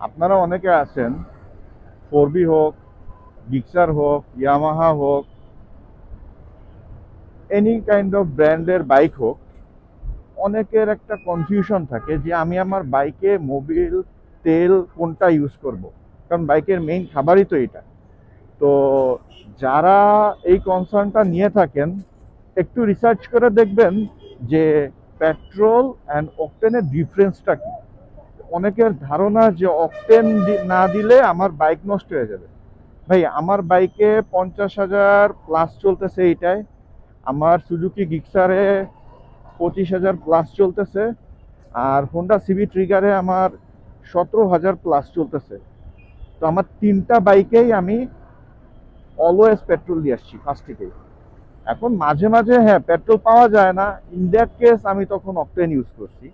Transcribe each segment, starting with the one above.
আপনারা অনেকে আছেন, 4বি হোক, গিক্সার হোক, ইয়ামাহা হোক, এনি কাইন্ড অফ ব্র্যান্ডের বাইক হোক, অনেকের একটা কনফিউশন থাকে যে আমি আমার বাইকে মোবিল, তেল কোনটা ইউজ করব। কারণ বাইকের মেইন খাবারই তো এটা। তো যারা এই কনসার্নটা নিয়ে থাকেন, একটু রিসার্চ করে দেখবেন যে পেট্রোল অ্যান্ড অকটেনের ডিফারেন্সটা কি। অনেকের ধারণা যে অকটেন না দিলে আমার বাইক নষ্ট হয়ে যাবে। ভাই, আমার বাইকে 50,000 প্লাস চলতেছে এইটায়। আমার সুজুকি গিক্সারে 25,000 প্লাস চলতেছে। আর হোন্ডা সিবি ট্রিগারে আমার 17,000 প্লাস চলতেছে। তো আমার তিনটা বাইকেই আমি অলওয়েজ পেট্রোল দিয়ে আসছি ফার্স্ট থেকেই। এখন মাঝে মাঝে হ্যাঁ পেট্রোল পাওয়া যায় না, ইন দ্যাট কেস আমি তখন অকটেন ইউজ করছি,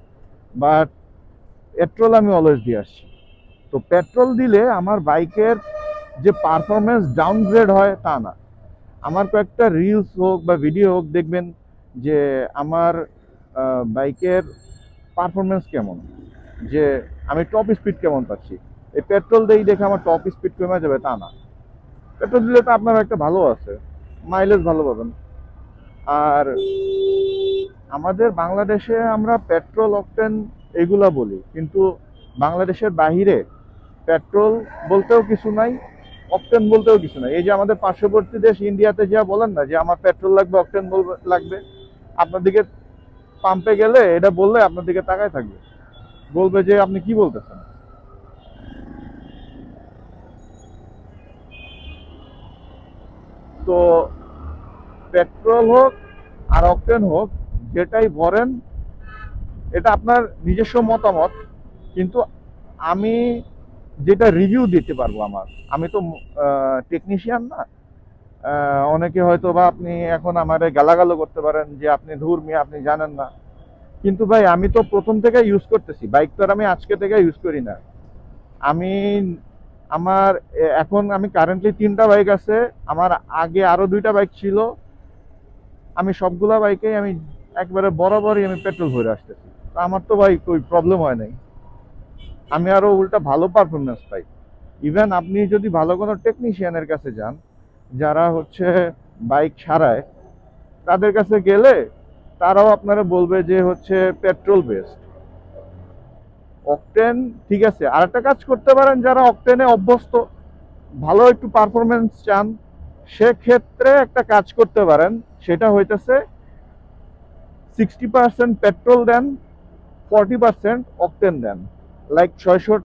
বাট পেট্রোল আমি অলওয়েজ দিয়ে আসছি। তো পেট্রোল দিলে আমার বাইকের যে পারফরমেন্স ডাউনগ্রেড হয় তা না। আমার কয়েকটা রিলস হোক বা ভিডিও হোক, দেখবেন যে আমার বাইকের পারফরমেন্স কেমন, যে আমি টপ স্পিড কেমন পাচ্ছি। এই পেট্রোল দিয়ে দেখে আমার টপ স্পিড কমে যাবে তা না। পেট্রোল দিলে তো আপনার একটা ভালো আছে, মাইলেজ ভালো পাবেন। আর আমাদের বাংলাদেশে আমরা পেট্রোল অকটেন এগুলা বলি, কিন্তু বাংলাদেশের বাহিরে পেট্রোল বলতেও কিছু নাই, অকটেন বলতেও কিছু নাই। এই যে আমাদের পার্শ্ববর্তী দেশ ইন্ডিয়াতে যা বলেন না যে আমার পেট্রোল লাগবে, অকটেন লাগবে, আপনার দিকে পাম্পে গেলে এটা বললে আপনার দিকে তাকায় থাকবে, বলবে যে আপনি কি বলতেছেন। তো পেট্রোল হোক আর অকটেন হোক, যেটাই ভরেন, এটা আপনার নিজস্ব মতামত। কিন্তু আমি যেটা রিভিউ দিতে পারবো আমার, আমি তো টেকনিশিয়ান না। অনেকে হয়তো বা আপনি এখন আমারে গালাগালো করতে পারেন যে আপনি ধুর মিয়া, আপনি জানেন না। কিন্তু ভাই আমি তো প্রথম থেকে ইউজ করতেছি বাইক, তো আর আমি আজকে থেকে ইউজ করি না। আমি আমার এখন আমি কারেন্টলি তিনটা বাইক আছে। আমার আগে আরো দুইটা বাইক ছিল। আমি সবগুলা বাইকেই আমি একবারে বরাবরই আমি পেট্রোল ভরে আসতেছি। তো আমার তো ভাই કોઈ প্রবলেম হয় নাই। আমি আরো উল্টা ভালো পারফরমেন্স পাই। ইভেন আপনি যদি ভালো কোনো টেকনিশিয়ানের কাছে যান, যারা হচ্ছে বাইক সারায়, তাদের কাছে গেলে তারাও আপনারা বলবে যে হচ্ছে পেট্রোল বেস্ট। অকটেন ঠিক আছে, আরেকটা কাজ করতে পারেন, যারা অকটেনে অভ্যস্ত, ভালো একটু পারফরমেন্স চান, সেক্ষেত্রে একটা কাজ করতে পারেন। সেটা হইতেছে 60% পেট্রোল দেন, 40% অকটেন দেন, লাইক 600